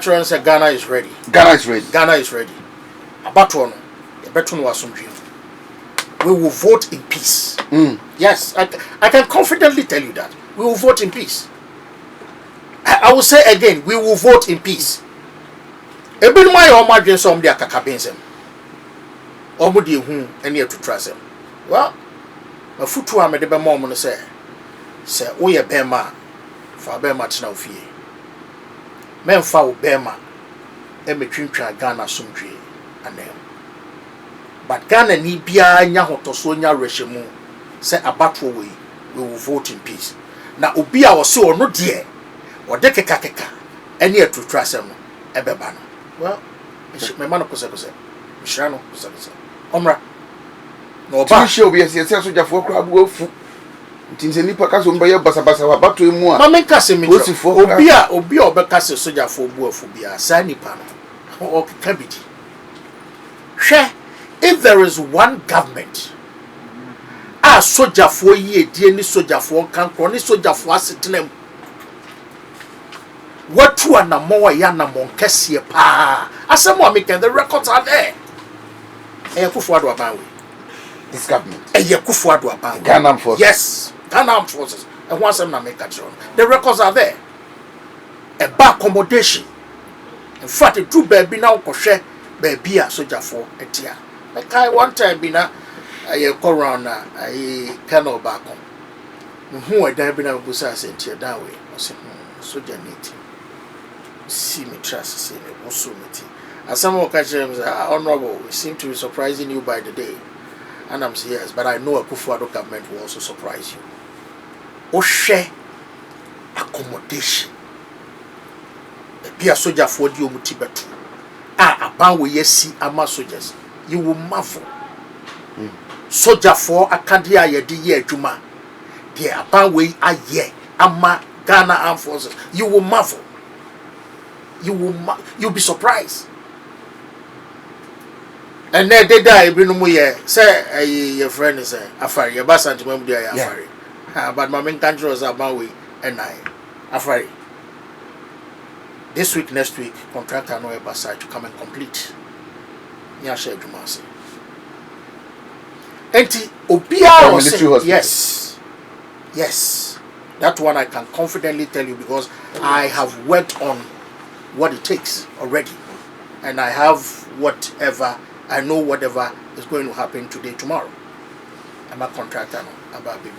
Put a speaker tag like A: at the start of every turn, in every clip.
A: Ghana is ready.
B: Ghana is ready.
A: Ghana is ready. Abattono, we will vote in peace. Yes, I can confidently tell you that. We will vote in peace. I will say again, we will vote in peace. Ebin my omadwen some dia kakabensem. Omudi hu ene to trust him. Well, afutu amede be mom no say woye bema fa bema tena ofie. Memfa wo bema emetwintwa Ghana somdwe anem. But Ghana ni bia nya hotoso nya rehemu say abatwo we will vote in peace. Na obi a wo se ono de ode kekakeka ene to trust him ebeba no. Well, me man ko se mishra no ko se omra no ba
B: show be yes soja for kra bu afu ntinse nipa ka so mbaye basabasa wa bato emu a
A: ma men ka se mi obi a obeka se soja for bu afu bia sa nipa no o ka bidi hwe if there is one government a soja for ye die ni soja for kan kro ni soja for asetenam what you na mo ya na mo kese pa asemo american the records are there Kufuado Abawe.
B: This government.
A: Kufuado Abawe.
B: Ghana forces.
A: Yes, Ghana forces. And once I'm not making sure. The records are there. A bar accommodation. In fact, it true baby now koshe baby a soldier for a tear. Like I one time be na I call around I cannot back home. Who I don't be now busa sent here that way. I said, soldier need see me trust see me also meeting. As someone catch them honorable, we seem to be surprising you by the day. And I'm saying yes, but I know a Kufuado government will also surprise you. Oshe accommodation. Be a soldier for you mutibetu. Aban we yesi ama soldiers. You will marvel. Soldier for Akandia yedi ye juma. The aban we aye ama Ghana Armed Forces. You will marvel. You'll be surprised. And then they die, say, your friend is Afari, your bass and Afari. But my main country was Abawi and Afari. This week, next week, contractor no Basai to come and complete. Nyasha Jumasi. Enti Obia was yes. That one I can confidently tell you because I have worked on what it takes already. And I have whatever. I know whatever is going to happen today, tomorrow. I'm a contractor now. About baby.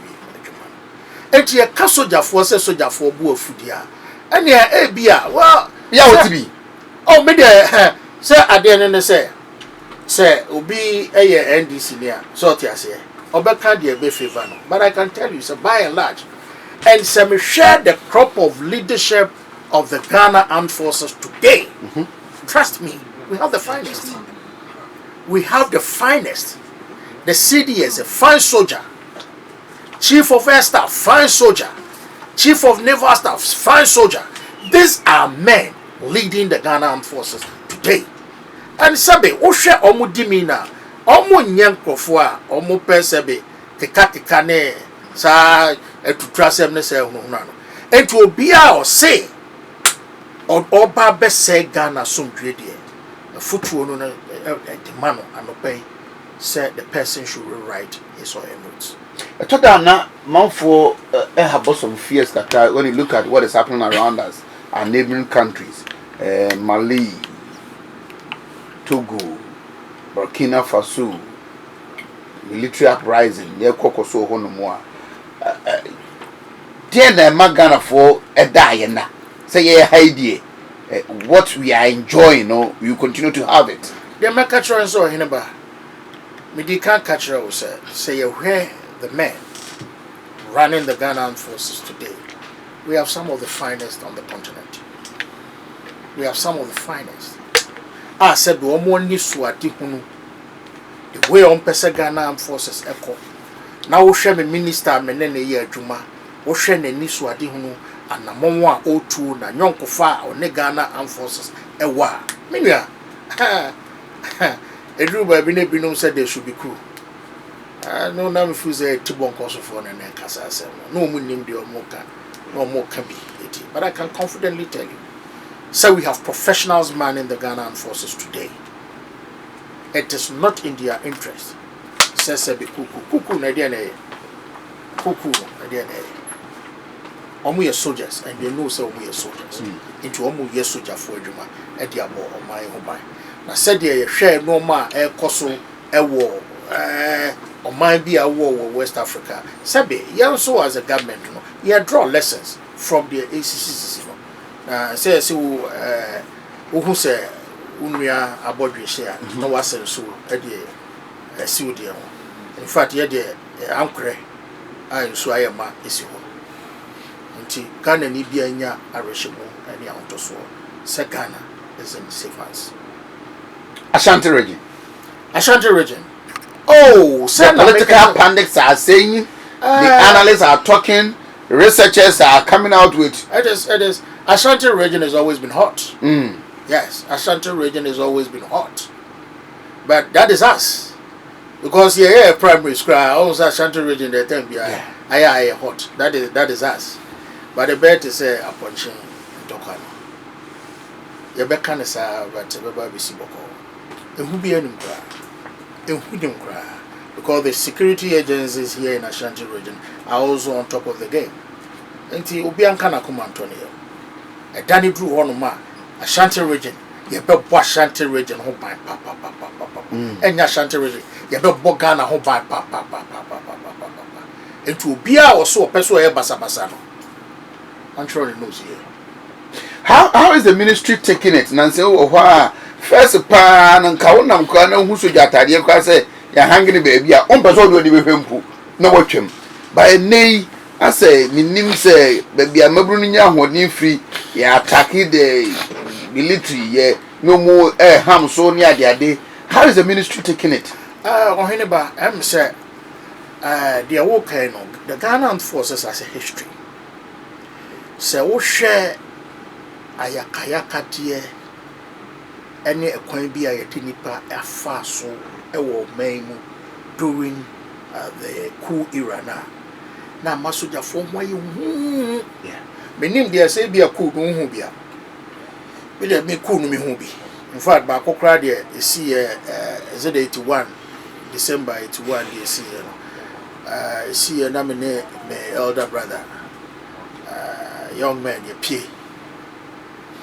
A: And here, soldier for Bua Fudia. And here, Abia, well,
B: yeah, what to be?
A: Oh, maybe, sir, I didn't say, Obi a NDC near, so I say, Obekandia be favor. But I can tell you, so by and large, and some share the crop of leadership of the Ghana Armed Forces today. Trust me, we have the finest. We have the finest. The CDS, a fine soldier. Chief of Air Staff, fine soldier. Chief of Naval Staff, fine soldier. These are men leading the Ghana Armed Forces today. And sabe, oshe omu dimina, omu nyankrofwa, omu pesebe, keka ne, sa etutrasem ne se hunano. And to be or say, oba bese Ghana sumdredie. A footwood on a man and obey said the person should rewrite his or her notes.
B: I thought that now, man for have some fears that when you look at what is happening around us, our neighboring countries, Mali, Togo, Burkina Faso, military uprising, near Kokoso Honomoa. Dear Magana for a diana, say a idea. What we are enjoying, we continue to have it.
A: The man catcher and so Hinaba. Midi can't catch her, say where the men running the Ghana Armed Forces today. We have some of the finest on the continent. We have some of the finest. I said, the way on Pesa Ghana Armed Forces echo. Now, share me minister, menene ye juma, Oshen and Niswati Hunu. And na monwa O2 na nyonko fa o ne Ghana Armed Forces ewa minia edru ba bi ne binom said they should be coup no na me fu say tibon koso for na kasa asem no mu nim de omoka no mo ka bi eti but I can confidently tell you So we have professionals manning the Ghana Armed Forces today. It is not in their interest. Says Coups na DNA. Coups na DNA. Omu soldiers, and they know so we are soldiers. Into omu ye soldier for Juma, and the abo on my home. Now said they share no ma a coso a war, or might be a war with West Africa. Sabi, you so as a government, you know, you draw lessons from the ACCs, you know. Say who say Unia about your share, no was so a dear, a suit. In fact, ye dear, uncle, I so I am is you. Nti Ghana ni bia nya arehimo ani ahotoso se Ghana is in safe hands.
B: Ashanti region.
A: Ashanti region. Oh,
B: the political pundits are saying, the analysts are talking, researchers are coming out with.
A: It is. Ashanti region has always been hot. Yes, Ashanti region has always been hot. But that is us. Because yeah, primary school, also Ashanti region, they tell me, I hot. That is us. But the bet is a punching Tokano. You bet can say, but baby Siboko. And who be any cry? And who don't cry? Because the security agencies here in Ashanti region are also on top of the game. And the Obian Kana come Antonio. A Danny Drew on ma Ashanti region. You bet Ashanti region home by papa. And Ashanti region. You bet Bogana home by papa. And to be our so person basabasano. I'm sure he knows here.
B: How is the ministry taking it? Nancy, first pan and Kaunam Kana who should Yatadia say, you're hanging baby, on person will be him. No watch him. By nay, I say, Minim say, baby, I'm a brunia who need free, ya attacking the military, yeah, no more ham so near the day. How is the ministry taking it?
A: Ohineba, I'm say, the awoke, the Ghana Armed Forces has a history. So we share ayakayaka deɛ ɛne ɛkwan bi a yɛde nipa afa so ɛwɔ ɔman mu during the coup era na masogyafoɔ ho ayɛ menim deɛ sɛ bi a coup no ho bia bi deɛ me coup no me ho bi in fact baako koraa deɛ ɛsi yɛ 81 December 81 deɛ ɛsi yɛ no ɛsi yɛ na me ne my elder brother young man, you pay.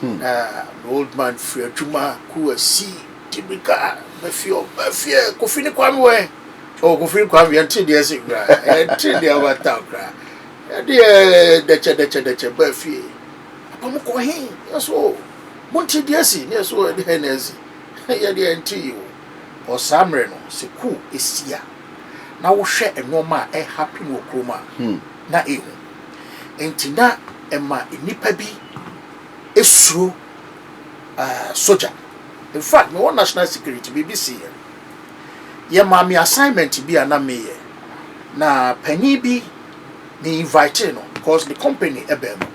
A: The old man for Juma, who was see, Tibika, Mafia, Kofini Kwamwe, or Kofini Kwamwe until the Asigra, until the other town cry. Dear Decha, Buffy. Apamukohin, yes, oh, Monte Diasi, yes, oh, the Hennessy, Yadia and Tiu, or Samreno, se Coup is here. Now we share a normal, a happy no chroma, na ehu. Entina Emma nipa bi esuro soldier. In fact, me one national security BBC ye ma me assignment bi ana me ye na panyi bi me invite no because the company ebe no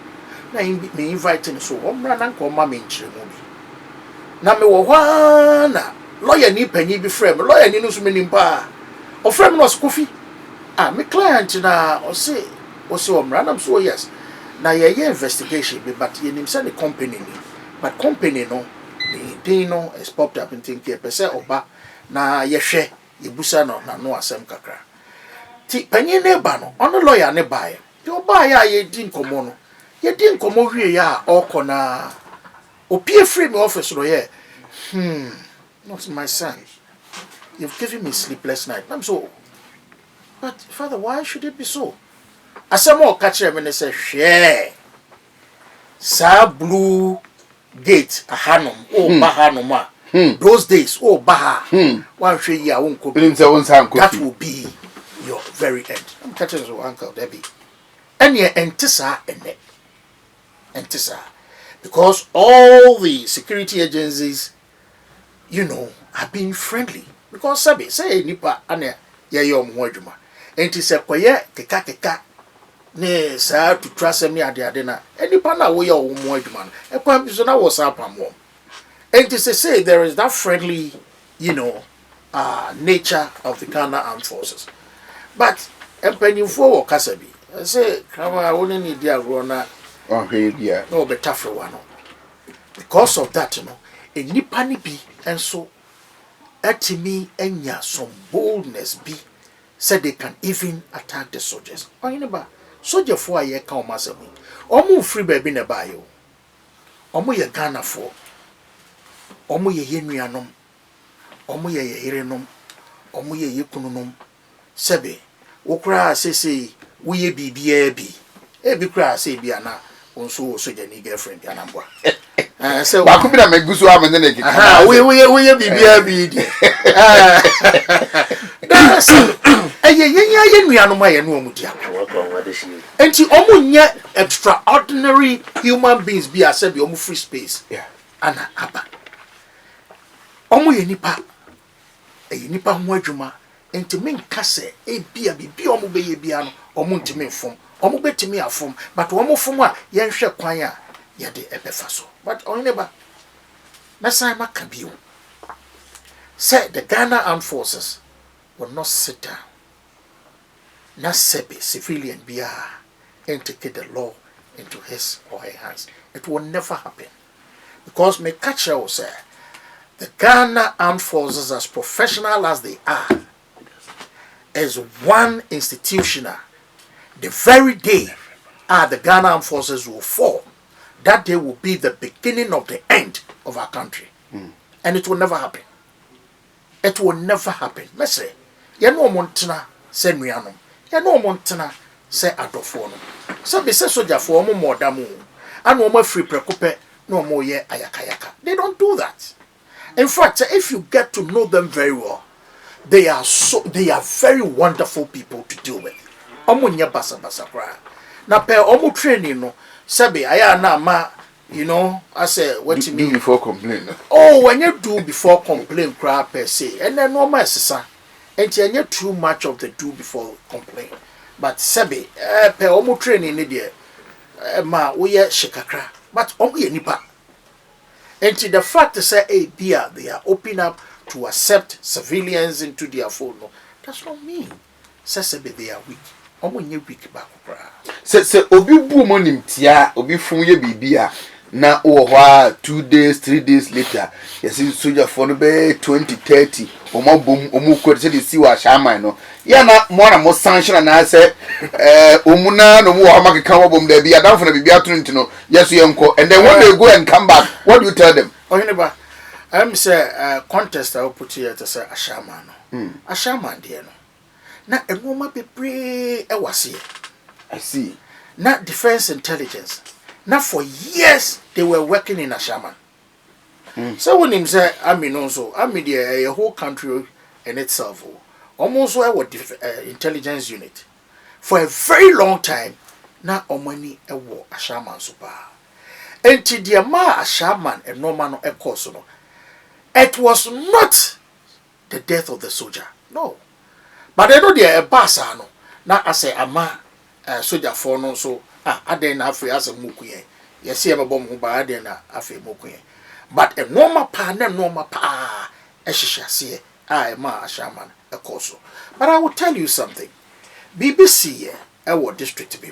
A: na me invite no so omra na nko ma me nkyere mo bi na me wo hwa na lawyer ni panyi bi frame lawyer ni no so me nimpa o frame no Kofi me client na o say omra na so yes. Now ye investigation, but you name the company, but company no, the no is popped up and think ye percent oba na ye share ye busa no na no asem kakra. Ti penye neba no, ono lawyer ne buy. The oba ya ye din komo no, ye din komo wie ya oko na opie free me office no ye. Not my son. You've given me sleepless night. I'm so. But father, why should it be so? Asamo catcher when they say share sa blue gate a hanum bahanoma those days baha one share ya won't that will be your very end. I'm catching so uncle Debbie and ye entisa because all the security agencies have been friendly because sabi say nipa ane ye yom hodjuma entisa koye keka ne sa to trust me ade na enipa na wo ye wo mo adwuma no e kwa bi so na wo sa pamwo and to say there is that friendly nature of the Ghana Armed Forces but empanifo wo kasa bi say kama woni ni dia ro na
B: oh he dia
A: no better for one because of that, a nipa ni bi enso etimi enya some boldness bi said they can even attack the soldiers. Oyinba soldier for ye ka o masemi. Omo free baby na ba yo. Omo ye Ghana for. Omo ye yenuanom. Omo ye yerenom. Omo ye yekununom. Sebe wokra sese wo ye bibia bi. E bi kra se bi ana onso soldier ni girlfriend bi anambwa. So
B: ba ko bi na meguso amene na kika.
A: We ye bibia bi di. That's ye nuanom aye no omu dia. Enti omu nya extraordinary human beings bi ase bi omu free space.
B: Yeah.
A: Ana aba. Omu ye nipa. Nipa ho adwuma. Enti menka se bia bibia omu be ye bia no omu ntimi mfom. Omu betimi afom, but omu fom a ye nhwe kwan a ye de ebefa so. But oneba na sai maka bio. Say the Ghana Armed Forces will not sit down. Not sebi civilian biya and take the law into his or her hands. It will never happen. Because me catch you say the Ghana Armed Forces, as professional as they are, as one institution, the very day the Ghana Armed Forces will fall, that day will be the beginning of the end of our country. And it will never happen. It will never happen. Me say, you know montana say nuanom. You know montana say adofo no. So be say soldier for omo modamu. And omo free prekope no omo ye ayakayaka. They don't do that. In fact, if you get to know them very well, they are very wonderful people to deal with. Omo nya basa kra. Na pe omo training no sabe aya na ma. You know, I say what you mean
B: before complain.
A: Oh, when you do before complain, crap per se, and then no matter, and you too much of the do before complain. But Sabi, per omo training in the ma we shikakra, but only nipa. And the fact to say a beer, they are open up to accept civilians into their phone. No, that's not mean. Sabi, they are weak. Omo nye weak back.
B: Se obi bu mo nimtia, obi fun ye bibia. Na owa 2 days 3 days later yes soldier for no be 2030 omo bom omo ko se de si wa shaman no ya na mo na mo sanction na say omuna no mo wa makeka wo bom da bi adamfo na bibia to ntino yes ye nko and then when they go and come back what do you tell them?
A: Ohineba I'm say contest I will put here to say ashaman no ashaman de no na enoma bebre e wase
B: I see
A: na defense intelligence. Now for years they were working in Ashaman. So when him say I mean also I mean the whole country in itself almost our intelligence unit for a very long time. Now omani ewo Ashaman super. Until the ma Ashaman and no man no course no. It was not the death of the soldier. No. But I know they a basa no. Now I say ama soldier for no so aden na afi asa mukuye yesi ebebo mu ba aden na afi mukuye but a normal pa ehihyiase ma ashaman ekoso. But I will tell you something. BBC e district bi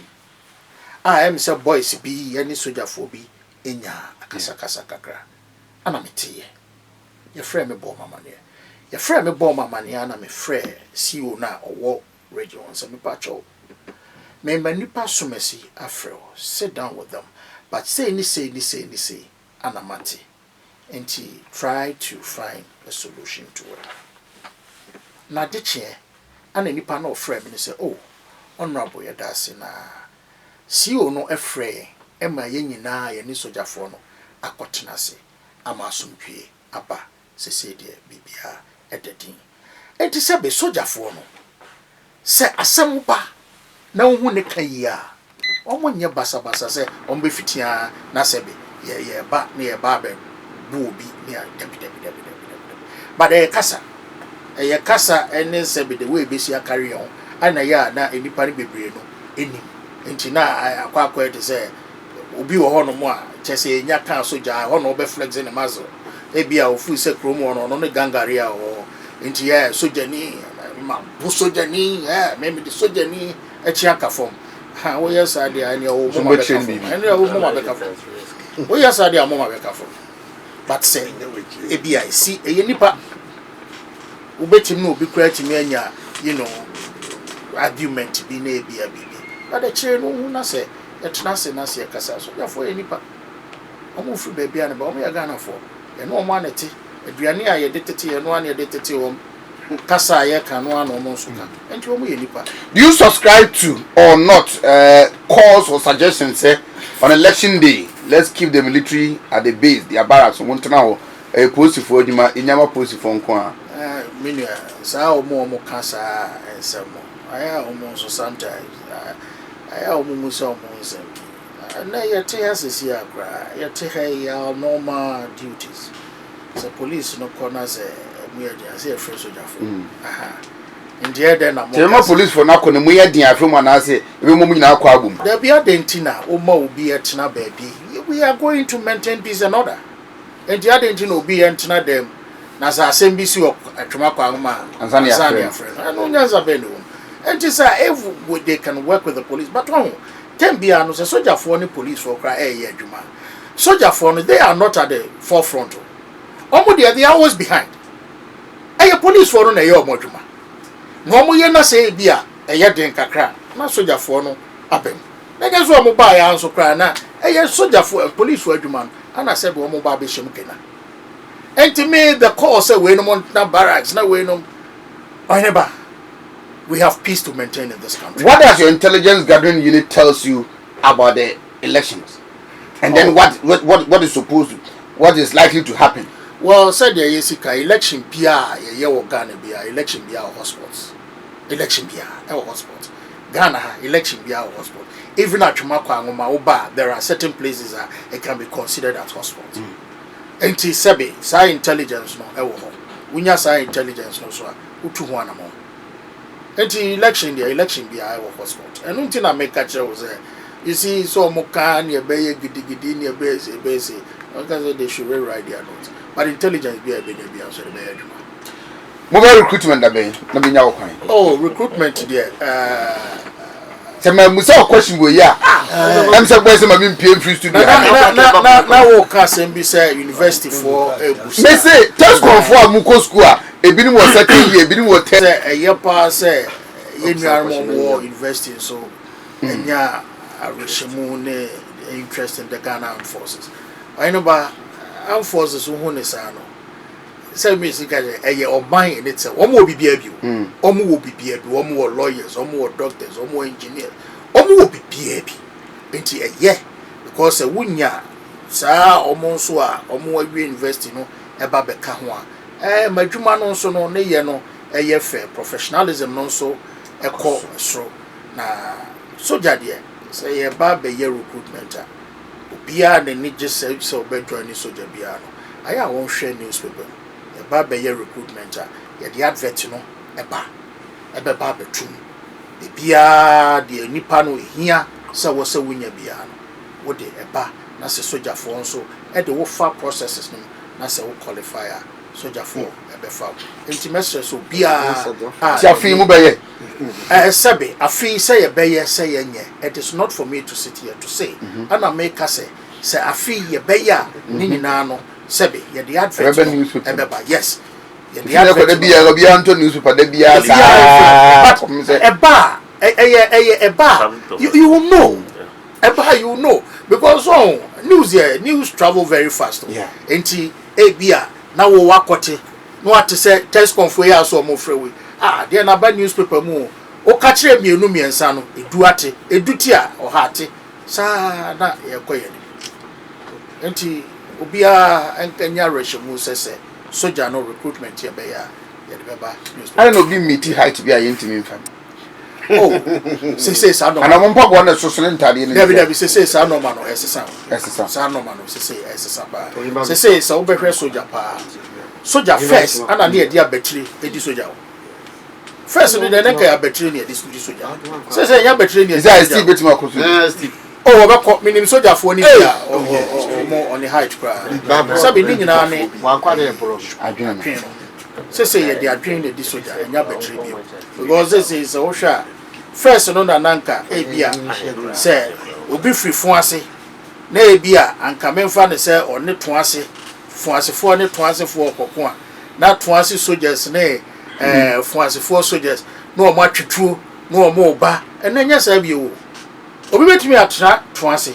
A: am say boys bi any soldier for bi enya akasakasa kakra ana metiye ye frɛ me bɔ mama ne ana me frɛ CEO na owo region so me pacho me nipa somesi afro sit down with them but say anamati and try to find a solution to it. Na deche ana nipa na ofrɛ me say oh honorable yadase na CEO no efrɛ ema ye nyina ye ni sojafo no akotena se ama sompie aba sese de bibia ededin enti se be sojafo no se asem ba na hu ne kayia omo nye basa se ombe fitia na sebe ye ba be bu obi ne debi but kasa ene sebe the way be sia carry on ana ya na enipa ne bebre no eni enti na akwa de se obi wo ho no mo a chese enya kan soja ho no be flex ne mazo ebia ofu se kromo no ne gangare a o enti ya soja ni ma bu soja ni maybe the soja ni echiaka form ha wo yes ade ani o mo ma be ka form We are sad your mama careful. But say ebi I see a nipa ubeti no be create me anya argument bi na ebi abi. But the chain no na say etna se na se kasa so ya for nipa. Omo fu baabi an ba omo ya Ghana for. E no omo anete aduane a ye detete ye no an ye detete wom. Kasa ye kan no an omo so ka. Enti omo ye nipa.
B: Do you subscribe to or not calls or suggestions on election day? Let's keep the military at the base, their barracks. Want now a post for Jima, Inyama post for Nkwa.
A: Minya, sa omo kasa and some. I almost sometimes. I almost and your tears is here, you take your normal duties. The police no corners a say a fresh soldier. In the end, then I'm
B: police for now. When we are there from one, I say, we move in our quabum.
A: There be a dentina, Omo will be a tina baby. We are going to maintain peace and order. And the other dentina will be antina them. Nasa SMBC or a Trumakama and Zania friend. I know Nazabenu. And just if they can work with the police, but can be a soldier for any police for cry Juma. Soldier for they are not at the forefront. They are always behind. A police for no yo mojuma. No more yena say bia a yadin kakra, not soldier for no happen. Niggas were mobile answer cry now. A soldier for a police for Juma, and I said, one mobile bishop. And to me, the call say, we no want barracks, no way no. I never. We have peace to maintain in this country.
B: What does your intelligence gathering unit tells you about the elections? And then what is supposed to, what is likely to happen?
A: Well, said the Yesika election PR, Ghana PR, election PR hotspots. Election PR, our hotspots. Ghana election PR hotspot. Even at Chumakwa Oba, there are certain places that it can be considered as hotspots. And T Sebi, Sai intelligence no, Ewo. Winya Sai intelligence no so, Utu Wanamo. And the election be our hotspot. And until I make catcher was there. You see, so Mokan, your bay, giddy, your base, because they should rewrite their notes. But intelligence be a baby also the bedroom.
B: Mobile recruitment,
A: oh, recruitment there.
B: My Musa question go yeah. I'm supposed to be paying free student.
A: Now Kasim be say university for a
B: They say just conform Muko school. A bit more second year, a bit more 10
A: a year pass say more university so and ya a Rishamune interest in the Ghana armed forces. I know about armed forces who Hunesano. Say music a year or mine in itself. One will be baby. One will be baby. One more lawyers, one more doctors, one more engineers. One will be baby. Into a year because a wunya sa almost or more university no a babe kahwa. My Juma no so no ne no a year fair professionalism no so a call so na soldier dear say a babe year recruitment. Beyond the need just say so better any soldier beyond. I won't share newspaper. Baba ye recruitment ya the advert no eba baba betum e bia de nipa no ehia se wo se wunya bia no wo de eba na se soldier for nso e de wo fa processes no na se wo qualifier soldier for ebe fa intimacy so bia
B: ti afi mu be ye
A: sebe afi say ye be ye say ye nye. It is not for me to sit here to say ana make say afi ye be ya ni nyina no Sebi, ye the advert newspaper. Yes. Ye the advert
B: newspaper
A: you will know. You will know. Because news travel very fast.
B: Yeah.
A: Enti ebia na wo wakote. No what to say test confer ya so mo frewe. There na ba newspaper mu. O ka kire mienu miensa no eduti a o hate. Sa na ye koye ni. Enti Ubia and Kenya Reshamu says, Soja no recruitment here by
B: I don't know, be meaty height to be a intimate family.
A: Oh, say, Sano,
B: and I'm not one of social Italian.
A: Never say, Sano Mano, as a son, Sano Mano, say, as a saba. Say, so be Soja pa. Soja first, and I near dear battery, Eddie Soja. First, and then I battery near this Soja. Say, ya battery is I still bit more. Oh, about meaning soldier for more on the height cry. Sabi na ne adwene. Say they are training the soldier and ya betray me. Because this is a osha. First no na nanka ebia say obi free fun ase na ebia anka memfa ne se one toase fuasefo ne toasefo kokko a na toase soldiers ne fuasefo soldiers no mo atwetuo no mo ba enanya sa bi o obi betimi atra toase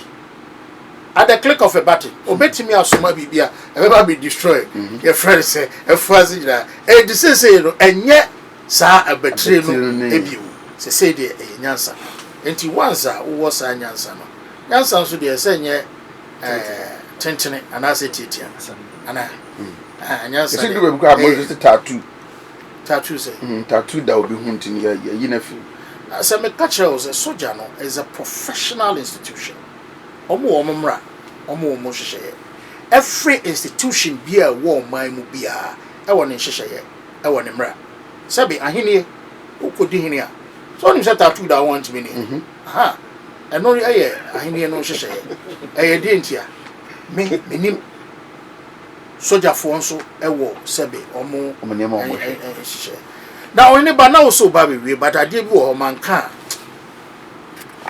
A: at the click of a button obetimi asoma bibia e be destroy your friend say efuase jira e di say no enye sa abetre no ebio say de nyansa enti once a wo sa nyansa no nyansa so de say nye tentene anase titia ana nyansa
B: se do be ko abo se tattoo
A: say
B: tattoo da obi huntin ya yi na fi
A: as a catcher a soldier no is a professional institution omra omo hwehye every institution be a war man mu bia e won hwehye e won mra sabi ahenie ukodi hene a so ni tattoo da want me ni aha eno ye ahenie no hwehye e de ntia menim soldier fo nso e wo sabi omo
B: nema omo hwehye
A: na only ba na so ba we but ade bi wo manka